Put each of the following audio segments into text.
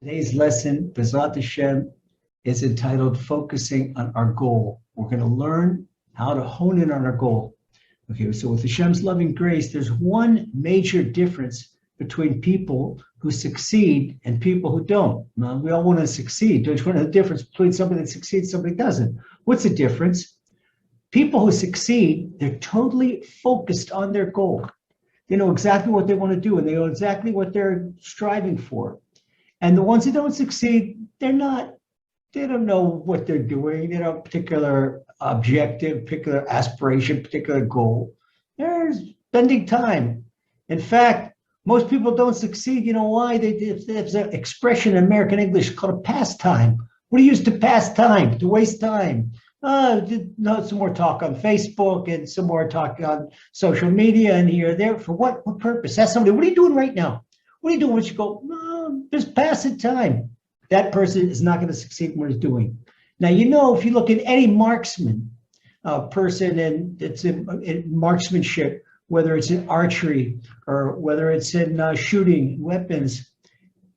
Today's lesson, B'ezrat Hashem, is entitled Focusing on Our Goal. We're going to learn how to hone in on our goal. Okay, so with Hashem's loving grace, there's one major difference between people who succeed and people who don't. Now, we all want to succeed. There's one of the difference between somebody that succeeds and somebody that doesn't. What's the difference? People who succeed, they're totally focused on their goal. They know exactly what they want to do, and they know exactly what they're striving for. And the ones that don't succeed, they don't know what they're doing. They don't have a particular objective, particular aspiration, particular goal. They're spending time. In fact, most people don't succeed. You know why? There's an expression in American English called a pastime. What do you use to pass time, to waste time? Some more talk on Facebook and some more talk on social media and here or there. For what purpose? Ask somebody, what are you doing right now? What are you doing? What you go, just passing time. That person is not going to succeed in what he's doing. Now, if you look at any marksman person and it's in marksmanship, whether it's in archery or whether it's in shooting weapons,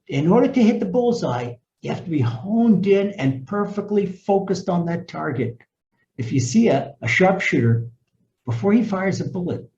in order to hit the bullseye, you have to be honed in and perfectly focused on that target. If you see a sharpshooter, before he fires a bullet,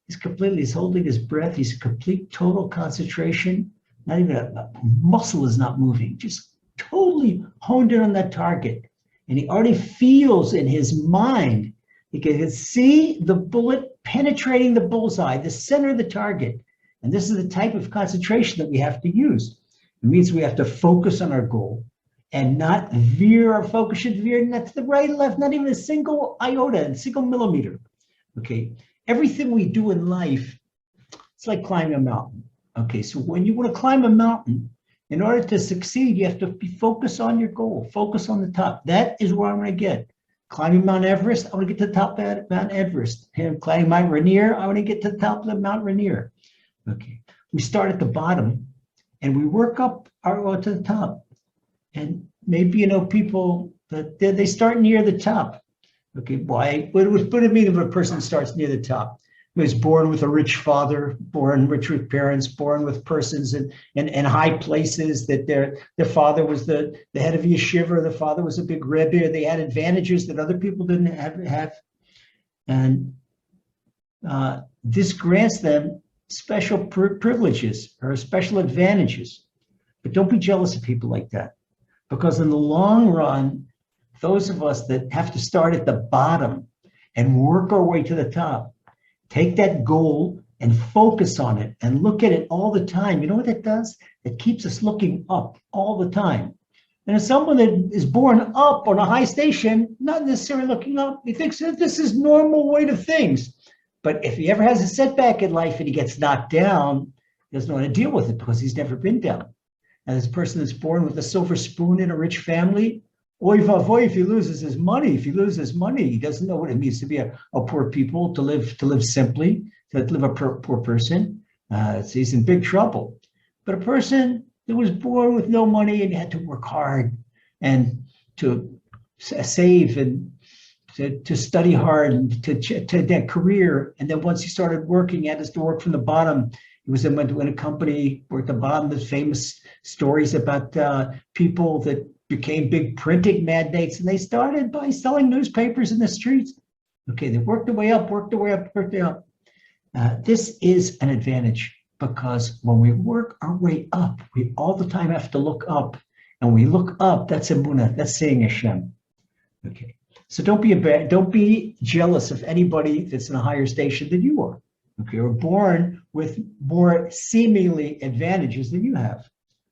he's holding his breath. He's complete total concentration. Not even a muscle is not moving, just totally honed in on that target. And he already feels in his mind, he can see the bullet penetrating the bullseye, the center of the target. And this is the type of concentration that we have to use. It means we have to focus on our goal and not veer. Our focus should veer not to the right or left, not even a single iota, a single millimeter. Okay. Everything we do in life, it's like climbing a mountain. Okay, so when you want to climb a mountain, in order to succeed, you have to be focused on your goal, focus on the top. That is where I'm going to get. Climbing Mount Everest, I want to get to the top of Mount Everest. And climbing Mount Rainier, I want to get to the top of the Mount Rainier. Okay, we start at the bottom and we work up our way to the top. And maybe, people that they start near the top. Okay, why? What does it mean if a person starts near the top? He was born with a rich father, born rich with parents, born with persons in high places, that their father was the head of yeshiva, the father was a big rebbe, they had advantages that other people didn't have. And this grants them special privileges or special advantages. But don't be jealous of people like that, because in the long run, those of us that have to start at the bottom and work our way to the top, take that goal and focus on it and look at it all the time. You know what that does? It keeps us looking up all the time. And as someone that is born up on a high station, not necessarily looking up, he thinks that this is normal way to things. But if he ever has a setback in life and he gets knocked down, he doesn't know how to deal with it because he's never been down. And this person that's born with a silver spoon in a rich family, oy vavoy, if he loses his money, he doesn't know what it means to be a poor people, to live simply, to live a poor person. He's in big trouble. But a person that was born with no money and had to work hard and to save and to study hard and to that career, and then once he started working, he had to work from the bottom. He was in a company, worked at the bottom. There's famous stories about people that became big printing magnates, and they started by selling newspapers in the streets. Okay, they worked their way up. This is an advantage, because when we work our way up, we all the time have to look up. And when we look up, that's emunah, that's saying Hashem. Okay, so don't be jealous of anybody that's in a higher station than you are. Okay, or born with more seemingly advantages than you have,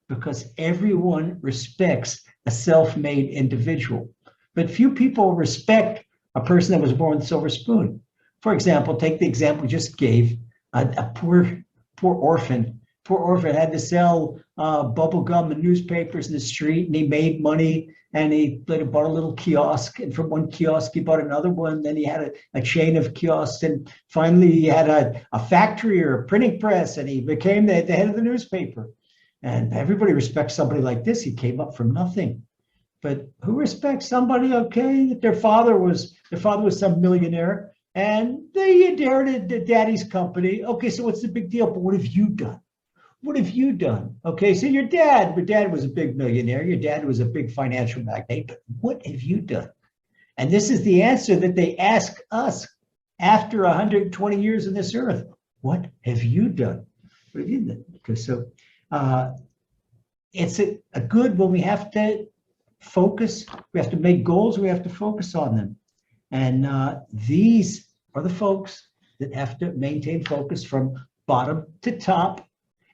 because everyone respects a self-made individual. But few people respect a person that was born with a silver spoon. For example, take the example we just gave, a poor orphan. Poor orphan had to sell bubble gum and newspapers in the street, and he made money, and he bought a little kiosk, and from one kiosk he bought another one, then he had a chain of kiosks, and finally he had a factory or a printing press, and he became the head of the newspaper. And everybody respects somebody like this. He came up from nothing. But who respects somebody, okay, that their father was some millionaire and they inherited the daddy's company? Okay, so what's the big deal? But what have you done? what have you done? Okay, so your dad was a big millionaire. Your dad was a big financial magnate, but what have you done? And this is the answer that they ask us after 120 years on this earth. What have you done? What have you done? Because so it's a good when we have to focus, we have to make goals, we have to focus on them. And these are the folks that have to maintain focus from bottom to top.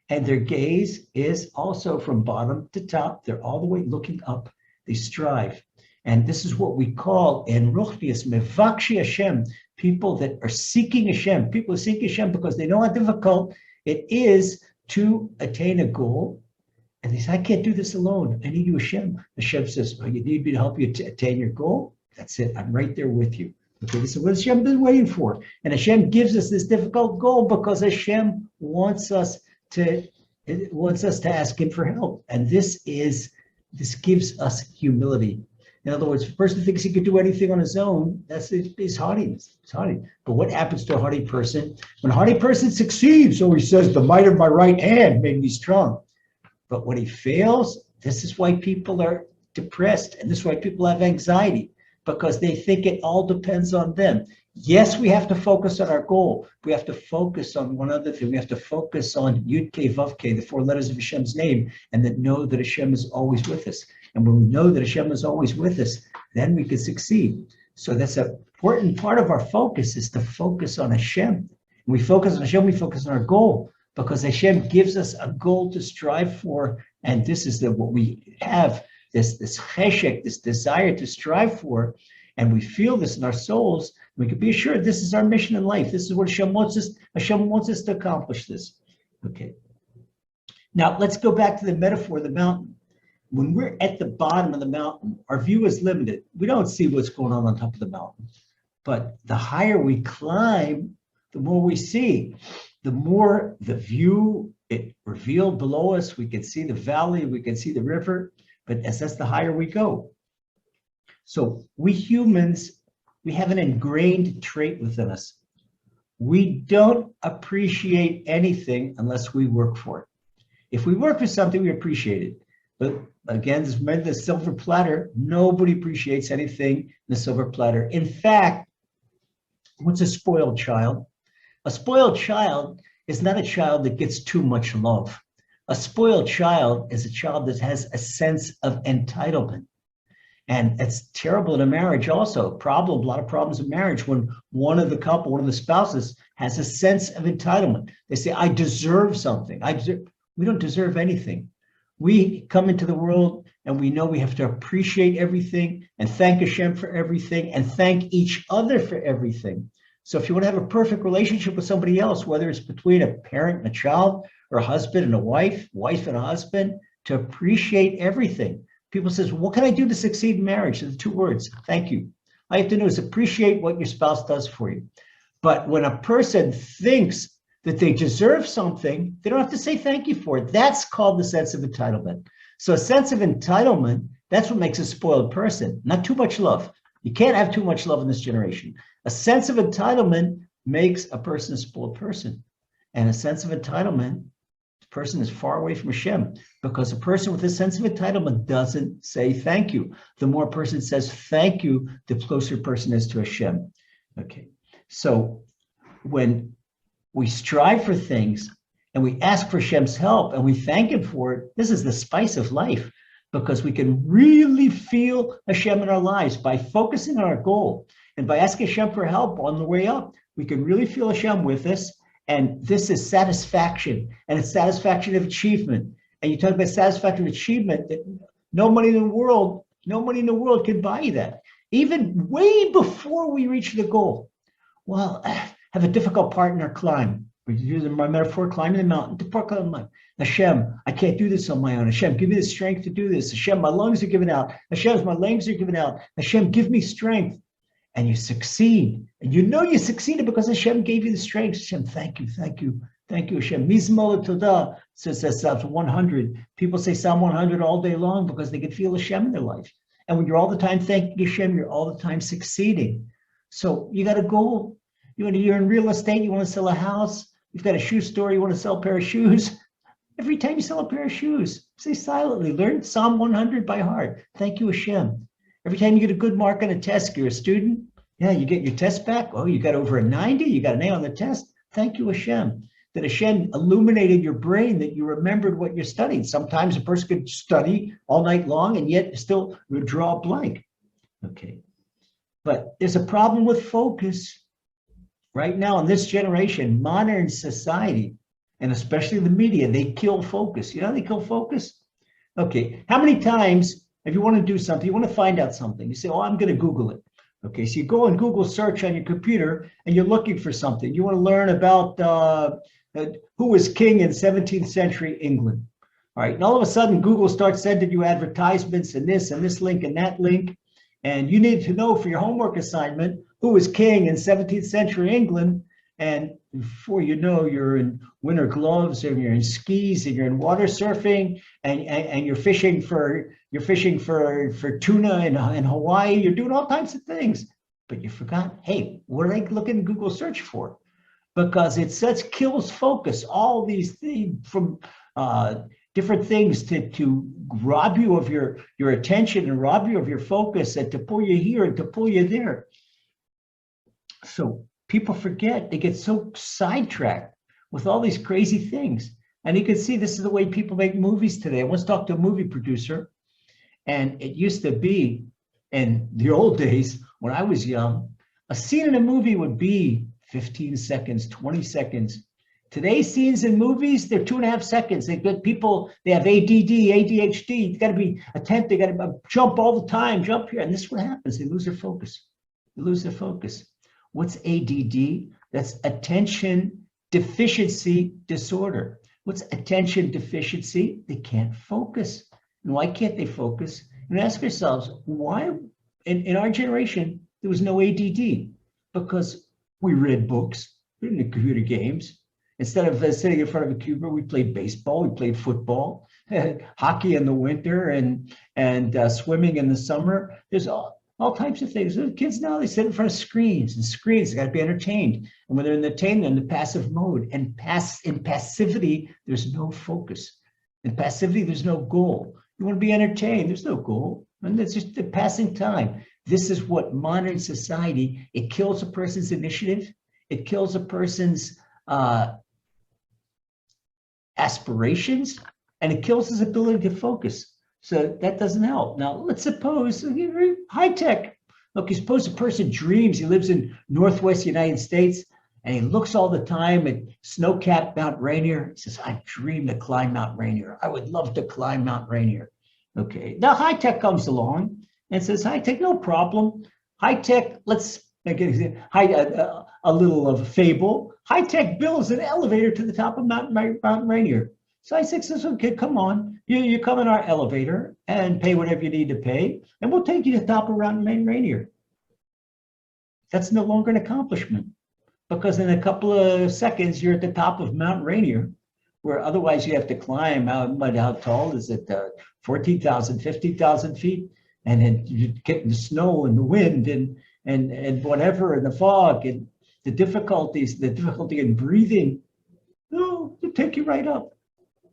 And their gaze is also from bottom to top. They're all the way looking up. They strive. And this is what we call in Ruchnius, Mevakshi Hashem, people that are seeking Hashem. People are seeking Hashem because they know how difficult it is to attain a goal. And they say, I can't do this alone. I need you, Hashem. Hashem says, oh, you need me to help you to attain your goal? That's it. I'm right there with you. Okay, this is what Hashem been waiting for. And Hashem gives us this difficult goal because Hashem wants us to ask him for help. And this gives us humility. In other words, if a person thinks he could do anything on his own, that's his haughtiness. It's haughty. But what happens to a haughty person? When a haughty person succeeds, so he says, the might of my right hand made me strong. But when he fails, this is why people are depressed. And this is why people have anxiety, because they think it all depends on them. Yes, we have to focus on our goal. We have to focus on one other thing. We have to focus on Yud-Kei Vav-Kei, the 4 letters of Hashem's name, and then know that Hashem is always with us. And when we know that Hashem is always with us, then we can succeed. So that's an important part of our focus, is to focus on Hashem. When we focus on Hashem, we focus on our goal, because Hashem gives us a goal to strive for. And this is what we have, this cheshek, this desire to strive for. And we feel this in our souls. We can be assured this is our mission in life. This is what Hashem wants us. Hashem wants us to accomplish this. Okay. Now let's go back to the metaphor of the mountain. When we're at the bottom of the mountain, our view is limited. We don't see what's going on top of the mountain. But the higher we climb, the more we see. The more the view it revealed below us, we can see the valley, we can see the river. But as that's the higher we go. So we humans, we have an ingrained trait within us. We don't appreciate anything unless we work for it. If we work for something, we appreciate it. But again, remember the silver platter, nobody appreciates anything in the silver platter. In fact, what's a spoiled child? A spoiled child is not a child that gets too much love. A spoiled child is a child that has a sense of entitlement. And it's terrible in a marriage also. A lot of problems in marriage when one of the spouses has a sense of entitlement. They say, I deserve something. We don't deserve anything. We come into the world and we know we have to appreciate everything and thank Hashem for everything and thank each other for everything. So if you want to have a perfect relationship with somebody else, whether it's between a parent and a child or a husband and a wife and a husband, to appreciate everything. People says, what can I do to succeed in marriage? The 2 words, thank you. All you have to do is appreciate what your spouse does for you. But when a person thinks that they deserve something, they don't have to say thank you for it. That's called the sense of entitlement. So a sense of entitlement, that's what makes a spoiled person, not too much love. You can't have too much love in this generation. A sense of entitlement makes a person a spoiled person. And a sense of entitlement, the person is far away from Hashem, because a person with a sense of entitlement doesn't say thank you. The more a person says thank you, the closer a person is to Hashem. Okay, so when we strive for things and we ask for Hashem's help and we thank him for it, this is the spice of life, because we can really feel Hashem in our lives by focusing on our goal. And by asking Hashem for help on the way up, we can really feel Hashem with us. And this is satisfaction, and it's satisfaction of achievement. And you talk about satisfaction of achievement, that no money in the world can buy you that. Even way before we reach the goal. Well, I have a difficult partner climb. We use my metaphor, climbing the mountain. Hashem, I can't do this on my own. Hashem, give me the strength to do this. Hashem, my lungs are giving out. Hashem, my legs are giving out. Hashem, give me strength. And you succeed. And you know you succeeded because Hashem gave you the strength. Hashem, thank you, thank you, thank you, Hashem. Mizmor Todah, says Psalm 100. People say Psalm 100 all day long because they can feel Hashem in their life. And when you're all the time thanking Hashem, you're all the time succeeding. So you got a goal. You're in real estate, you want to sell a house. You've got a shoe store, you want to sell a pair of shoes. Every time you sell a pair of shoes, say silently, learn Psalm 100 by heart. Thank you, Hashem. Every time you get a good mark on a test, you're a student. Yeah, you get your test back. Oh, you got over a 90. You got an A on the test. Thank you, Hashem. That Hashem illuminated your brain, that you remembered what you studied. Sometimes a person could study all night long and yet still would draw a blank. Okay. But there's a problem with focus. Right now in this generation, modern society, and especially the media, they kill focus. You know how they kill focus? Okay, how many times, if you want to do something, you want to find out something, you say, oh, I'm going to Google it. Okay, so you go and Google search on your computer and you're looking for something. You want to learn about who was king in 17th century England. All right, and all of a sudden Google starts sending you advertisements and this link and that link. And you need to know for your homework assignment who was king in 17th century England. And before you know, you're in winter gloves and you're in skis and you're in water surfing and you're fishing for tuna in Hawaii. You're doing all types of things, but you forgot, hey, what did I look in Google search for? Because it such kills focus. All these things from different things to rob you of your attention and rob you of your focus and to pull you here and to pull you there. So people forget, they get so sidetracked with all these crazy things. And you can see this is the way people make movies today. I once talked to a movie producer, and it used to be in the old days when I was young, a scene in a movie would be 15 seconds, 20 seconds. Today's scenes in movies, they're 2.5 seconds. They get people, they have ADD, ADHD. You got to be attentive. They got to jump all the time, jump here. And this is what happens. They lose their focus. They lose their focus. What's ADD? That's attention deficiency disorder. What's attention deficiency? They can't focus. And why can't they focus? And ask ourselves, why in our generation, there was no ADD? Because we read books, we didn't computer games. Instead of sitting in front of a computer, we played baseball, we played football, hockey in the winter, and swimming in the summer. There's all types of things. The kids now, they sit in front of screens, and screens, they got to be entertained. And when they're entertained, they're in the passive mode. And in passivity, there's no focus. In passivity, there's no goal. You want to be entertained, there's no goal. And it's just the passing time. This is what modern society, it kills a person's initiative. It kills a person's aspirations, and it kills his ability to focus. So that doesn't help. Now, let's suppose high tech. Look, suppose a person dreams, he lives in Northwest United States, and he looks all the time at snow-capped Mount Rainier. He says, I dream to climb Mount Rainier. I would love to climb Mount Rainier. Okay, now high tech comes along and says, high tech, no problem. High tech, let's make it a little of a fable. High tech builds an elevator to the top of Mount Rainier. So I says, okay, come on. You come in our elevator and pay whatever you need to pay, and we'll take you to the top of Mount Rainier. That's no longer an accomplishment, because in a couple of seconds, you're at the top of Mount Rainier, where otherwise you have to climb. How tall is it? 14,000, 15,000 feet? And then you get in the snow and the wind and whatever, and the fog and the difficulty in breathing. No, it'll take you right up.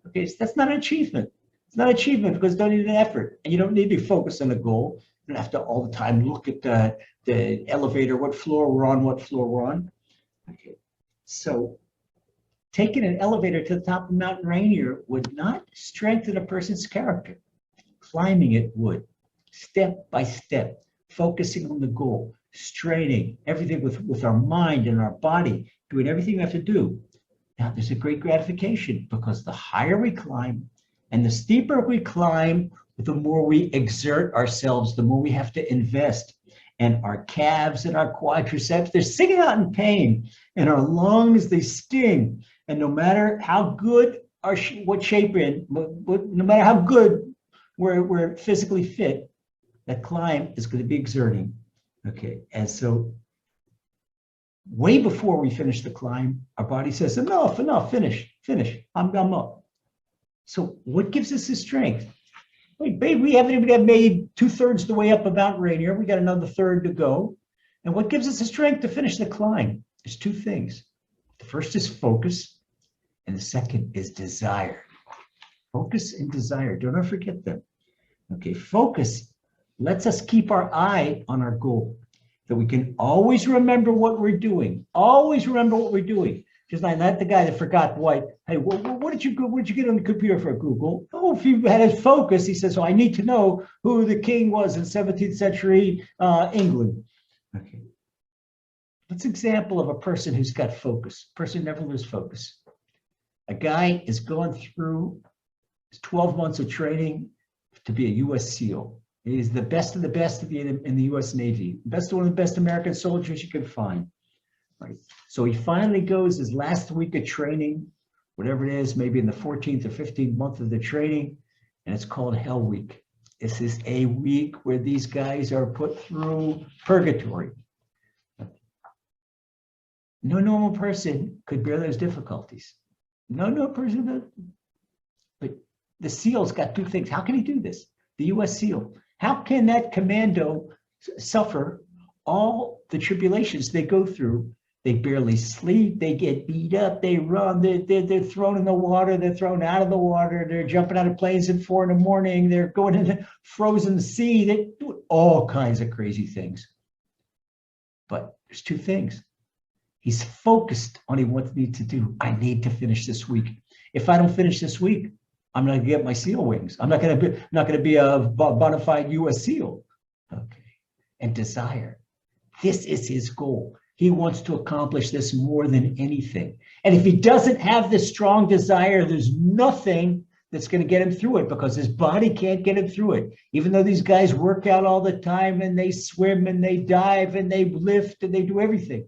Okay, so that's not an achievement. It's not an achievement because you don't need an effort, and you don't need to focus on a goal. You don't have to all the time look at the elevator, what floor we're on. Okay, so taking an elevator to the top of Mount Rainier would not strengthen a person's character. Climbing it would, step by step, focusing on the goal, straining everything with our mind and our body, doing everything we have to do. Now, there's a great gratification, because the higher we climb and the steeper we climb, the more we exert ourselves, the more we have to invest. And our calves and our quadriceps, they're singing out in pain. And our lungs, they sting. And no matter how good what shape we're in, no matter how good we're physically fit, that climb is going to be exerting. Okay, and so way before we finish the climb, our body says, enough, finish, I'm up. So what gives us the strength? Wait, babe, we haven't even made 2/3 the way up of Mount Rainier. We got another third to go. And what gives us the strength to finish the climb? There's two things. The first is focus, and the second is desire. Focus and desire. Do not forget them. Okay, focus lets us keep our eye on our goal, that we can always remember what we're doing. Always remember what we're doing. Just like not the guy that forgot what. Hey, what did you get on the computer for Google? Oh, if he had his focus, he says, "Oh, I need to know who the king was in 17th century England." Okay, let's example of a person who's got focus. Person never loses focus. A guy is going through 12 months of training to be a U.S. SEAL. He's the best of the best in the U.S. Navy, best one of the best American soldiers you can find. Right. So he finally goes his last week of training, whatever it is, maybe in the 14th or 15th month of the training, and it's called Hell Week. This is a week where these guys are put through purgatory. No normal person could bear those difficulties. No person does. But the SEAL's got two things. How can he do this? The U.S. SEAL. How can that commando suffer all the tribulations they go through? They barely sleep. They get beat up. They run. They're thrown in the water. They're thrown out of the water. They're jumping out of planes at 4 a.m. They're going in the frozen sea. They do all kinds of crazy things. But there's two things. He's focused on what he needs to do. I need to finish this week. If I don't finish this week, I'm not going to get my SEAL wings. I'm not going to be a bona fide U.S. SEAL. Okay. And desire. This is his goal. He wants to accomplish this more than anything. And if he doesn't have this strong desire, there's nothing that's going to get him through it, because his body can't get him through it. Even though these guys work out all the time and they swim and they dive and they lift and they do everything.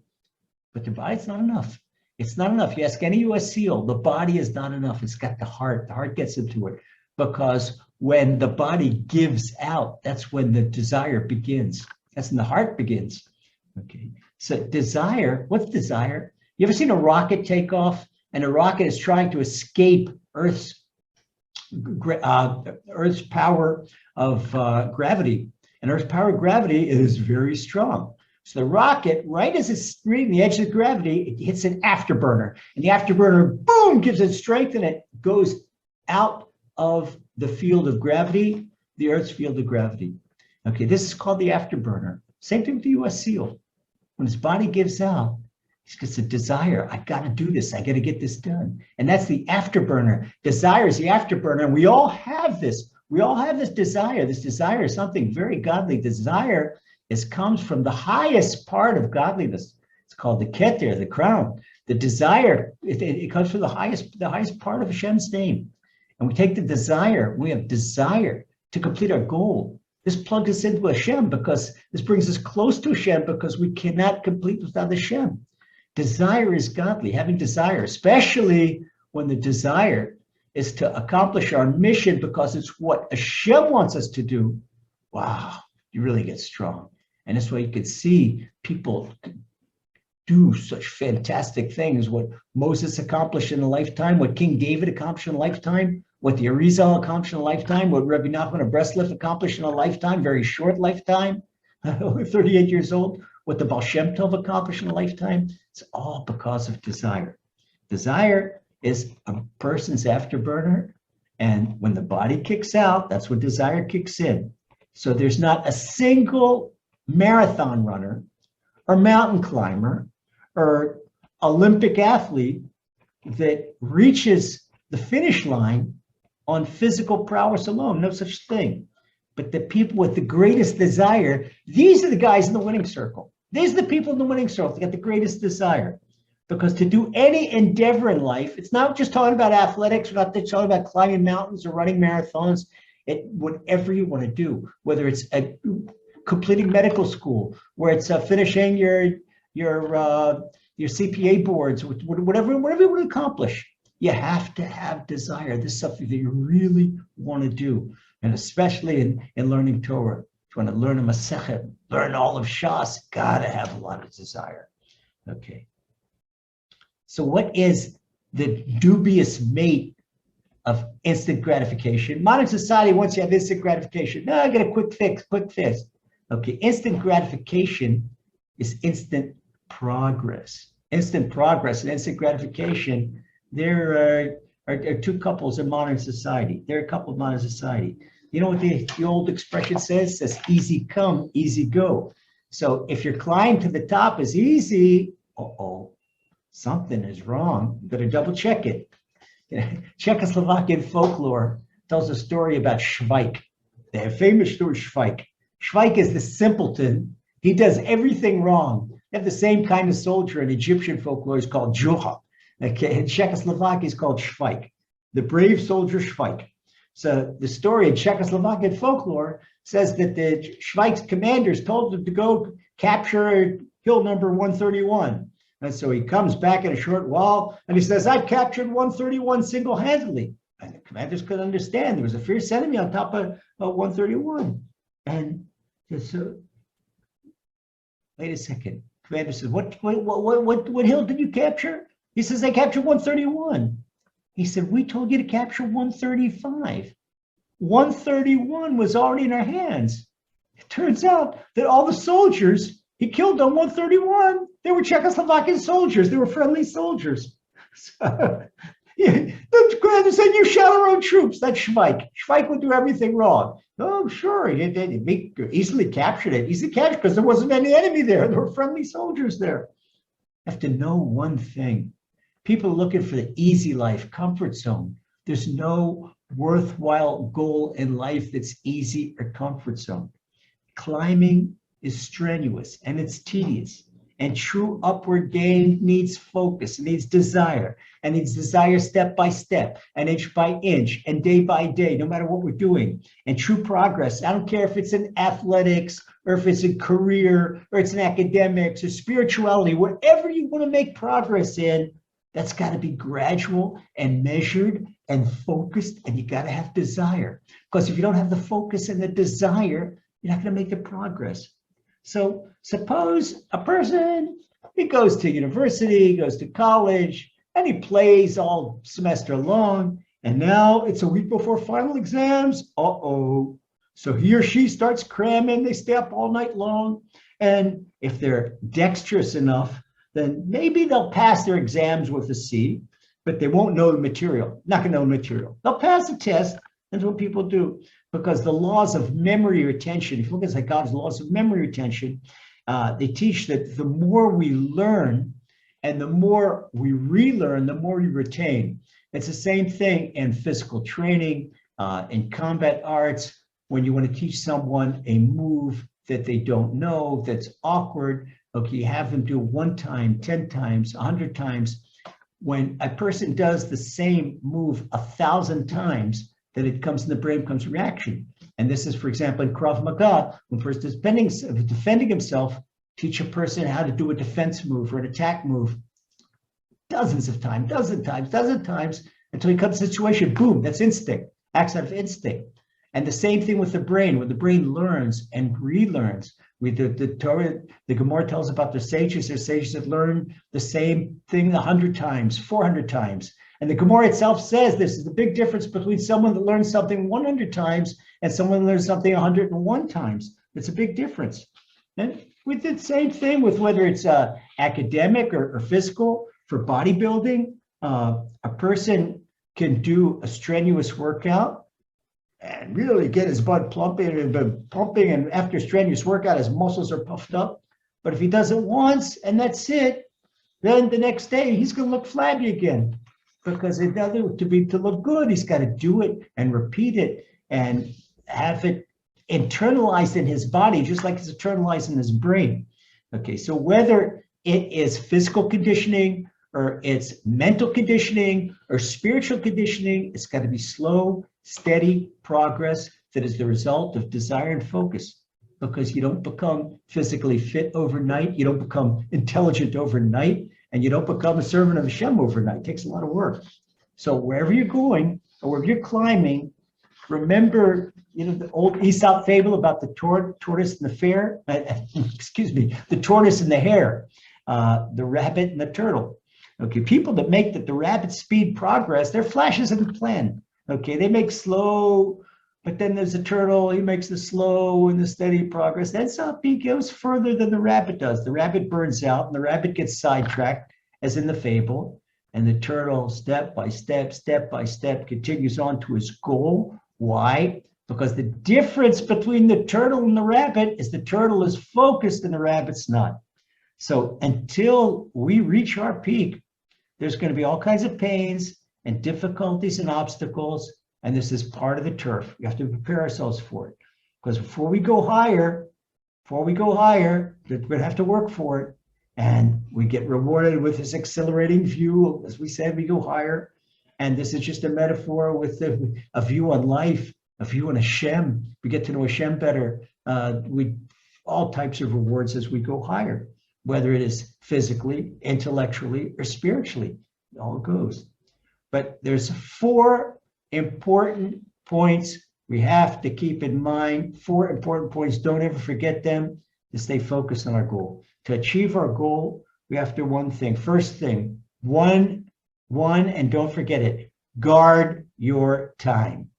But their body's not enough. It's not enough. You ask any U.S. SEAL, the body is not enough. It's got the heart. The heart gets into it. Because when the body gives out, that's when the desire begins. That's when the heart begins. Okay. So desire, what's desire? You ever seen a rocket take off and a rocket is trying to escape Earth's power of gravity? And Earth's power of gravity is very strong. So the rocket, right as it's reaching the edge of gravity, it hits an afterburner. And the afterburner, boom, gives it strength, and it goes out of the field of gravity, the Earth's field of gravity. Okay, this is called the afterburner. Same thing with the U.S. SEAL. When his body gives out, he's got a desire. I got to do this. I got to get this done. And that's the afterburner. Desire is the afterburner. And we all have this. We all have this desire. This desire is something very godly. Desire comes from the highest part of godliness. It's called the keter, the crown. The desire, it comes from the highest part of Hashem's name. And we take the desire. We have desire to complete our goal. This plugs us into Hashem, because this brings us close to Hashem, because we cannot complete without Hashem. Desire is godly. Having desire, especially when the desire is to accomplish our mission because it's what Hashem wants us to do. Wow, you really get strong. And that's why you can see people do such fantastic things. What Moses accomplished in a lifetime, what King David accomplished in a lifetime, what the Arizal accomplished in a lifetime, what Rabbi Nachman of Breslov accomplished in a lifetime, very short lifetime, 38 years old, what the Baal Shem Tov accomplished in a lifetime. It's all because of desire. Desire is a person's afterburner, and when the body kicks out, that's when desire kicks in. So there's not a single marathon runner or mountain climber or Olympic athlete that reaches the finish line on physical prowess alone. No such thing. But the people with the greatest desire, these are the guys in the winning circle. These are the people in the winning circle that got the greatest desire. Because to do any endeavor in life, it's not just talking about athletics, we're not just talking about climbing mountains or running marathons. Whatever you want to do, whether it's completing medical school, where it's finishing your CPA boards, whatever you want to accomplish, you have to have desire. This is something that you really want to do, and especially in learning Torah. If you want to learn a Masechet, learn all of Shas, gotta have a lot of desire. Okay. So what is the dubious mate of instant gratification? Modern society wants you to have instant gratification. No, I get a quick fix. Okay, instant gratification is instant progress. Instant progress and instant gratification, they're are two couples in modern society. They're a couple of modern society. You know what the old expression says? It says easy come, easy go. So if your climb to the top is easy, uh-oh, something is wrong. You better double check it. Czechoslovakian folklore tells a story about Schweik. The famous story Schweik. Schweik is the simpleton. He does everything wrong. They have the same kind of soldier in Egyptian folklore is called Juha. Okay, in Czechoslovakia is called Schweik, the brave soldier Schweik. So the story in Czechoslovakian folklore says that the Schweik's commanders told him to go capture hill number 131. And so he comes back in a short while and he says, I've captured 131 single-handedly. And the commanders couldn't understand. There was a fierce enemy on top of 131. And so, wait a second. Commander says, what hill did you capture? He says, I captured 131. He said, we told you to capture 135. 131 was already in our hands. It turns out that all the soldiers he killed on 131, they were Czechoslovakian soldiers. They were friendly soldiers. So, the commander said, you shot our own troops. That's Schweik. Schweik would do everything wrong. Oh, sure. He easily captured it. Easily captured because there wasn't any enemy there. There were friendly soldiers there. You have to know one thing. People are looking for the easy life, comfort zone. There's no worthwhile goal in life that's easy or comfort zone. Climbing is strenuous and it's tedious. And true upward gain needs focus, it needs desire, and needs desire step by step, and inch by inch, and day by day, no matter what we're doing. And true progress, I don't care if it's in athletics, or if it's in career, or it's in academics, or spirituality, wherever you want to make progress in, that's got to be gradual and measured and focused, and you got to have desire. Because if you don't have the focus and the desire, you're not going to make the progress. So suppose a person, he goes to university, goes to college, and he plays all semester long, and now it's a week before final exams. Uh-oh. So he or she starts cramming, they stay up all night long, and if they're dexterous enough, then maybe they'll pass their exams with a C, but they won't know the material, not gonna know the material. They'll pass the test, that's what people do. Because the laws of memory retention, if you look at psychology, laws of memory retention, they teach that the more we learn and the more we relearn, the more we retain. It's the same thing in physical training, in combat arts, when you want to teach someone a move that they don't know, that's awkward, okay, you have them do it 1 time, 10 times, 100 times. When a person does the same move 1,000 times, that it comes in the brain, comes reaction. And this is, for example, in Krav Maga, when a person is defending himself, teach a person how to do a defense move or an attack move dozens of times, dozen times, until he comes to a situation, boom, that's instinct, acts out of instinct. And the same thing with the brain, when the brain learns and relearns. The Torah, the Gemara tells about the sages. There's sages that learn the same thing 100 times, 400 times. And the Gemara itself says this is the big difference between someone that learns something 100 times and someone that learns something 101 times. It's a big difference. And we did the same thing with whether it's academic or physical. For bodybuilding, a person can do a strenuous workout and really get his blood pumping, and after a strenuous workout, his muscles are puffed up. But if he does it once and that's it, then the next day he's going to look flabby again. Because to look good, he's got to do it and repeat it and have it internalized in his body, just like it's internalized in his brain. Okay, so whether it is physical conditioning or it's mental conditioning or spiritual conditioning, it's got to be slow, steady progress that is the result of desire and focus. Because you don't become physically fit overnight, you don't become intelligent overnight, and you don't become a servant of Hashem overnight. It takes a lot of work. So wherever you're going or wherever you're climbing, remember, the old Aesop fable about the tortoise and the tortoise and the hare, the rabbit and the turtle. Okay, people that make the rapid speed progress, they're flashes in the plan. Okay, they make slow, but then there's a turtle, he makes the slow and the steady progress. That's up, he goes further than the rabbit does. The rabbit burns out and the rabbit gets sidetracked, as in the fable. And the turtle, step by step, continues on to his goal. Why? Because the difference between the turtle and the rabbit is the turtle is focused and the rabbit's not. So until we reach our peak, there's going to be all kinds of pains and difficulties and obstacles. And this is part of the turf. We have to prepare ourselves for it. Because before we go higher, we're going to have to work for it. And we get rewarded with this exhilarating view. As we said, we go higher. And this is just a metaphor with a view on life, a view on Hashem. We get to know Hashem better. All types of rewards as we go higher, whether it is physically, intellectually, or spiritually. It all goes. But there's 4 important points we have to keep in mind. 4 important points. Don't ever forget them to stay focused on our goal. To achieve our goal, we have to do one thing. First thing, one, and don't forget it, guard your time.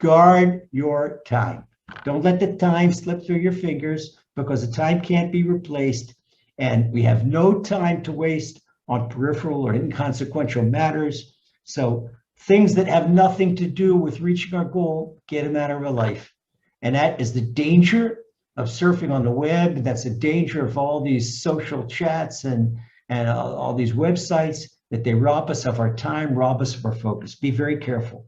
Guard your time. Don't let the time slip through your fingers, because the time can't be replaced. And we have no time to waste on peripheral or inconsequential matters. So things that have nothing to do with reaching our goal, get them out of our life. And that is the danger of surfing on the web. That's the danger of all these social chats and all these websites, that they rob us of our time, rob us of our focus. Be very careful.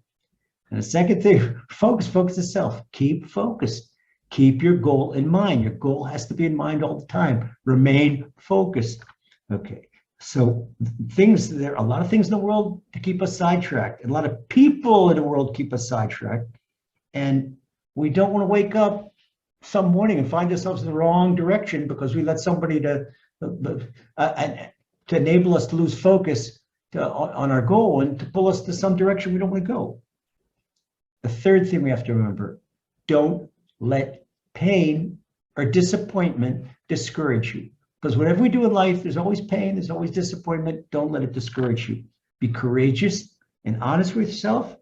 And the second thing, focus itself. Keep focused. Keep your goal in mind. Your goal has to be in mind all the time. Remain focused. Okay. So there are a lot of things in the world to keep us sidetracked. And a lot of people in the world keep us sidetracked. And we don't want to wake up some morning and find ourselves in the wrong direction because we let somebody to enable us to lose focus on our goal and to pull us to some direction we don't want to go. The third thing we have to remember, don't let pain or disappointment discourage you. Because whatever we do in life, there's always pain, there's always disappointment. Don't let it discourage you. Be courageous and honest with yourself.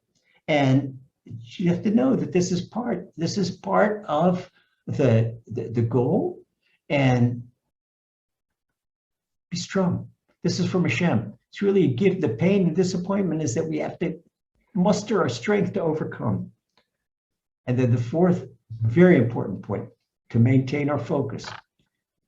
And you have to know that this is part of the goal. And be strong. This is from Hashem. It's really a gift. The pain and disappointment is that we have to muster our strength to overcome. And then the fourth, very important point, to maintain our focus.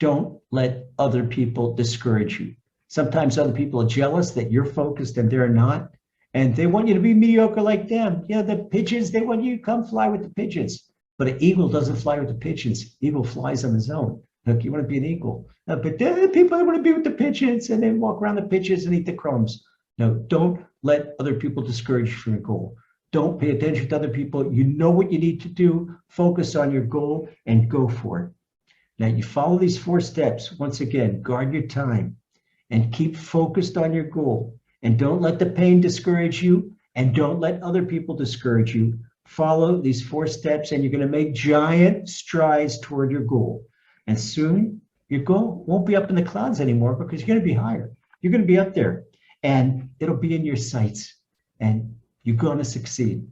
Don't let other people discourage you. Sometimes other people are jealous that you're focused and they're not. And they want you to be mediocre like them. You know, the pigeons, they want you to come fly with the pigeons. But an eagle doesn't fly with the pigeons. Eagle flies on his own. Look, you want to be an eagle. But there are people that want to be with the pigeons and they walk around the pigeons and eat the crumbs. No, don't let other people discourage you from your goal. Don't pay attention to other people. You know what you need to do. Focus on your goal and go for it. Now, you follow these 4 steps. Once again, guard your time and keep focused on your goal. And don't let the pain discourage you, and don't let other people discourage you. Follow these 4 steps and you're going to make giant strides toward your goal. And soon your goal won't be up in the clouds anymore, because you're going to be higher. You're going to be up there and it'll be in your sights and you're going to succeed.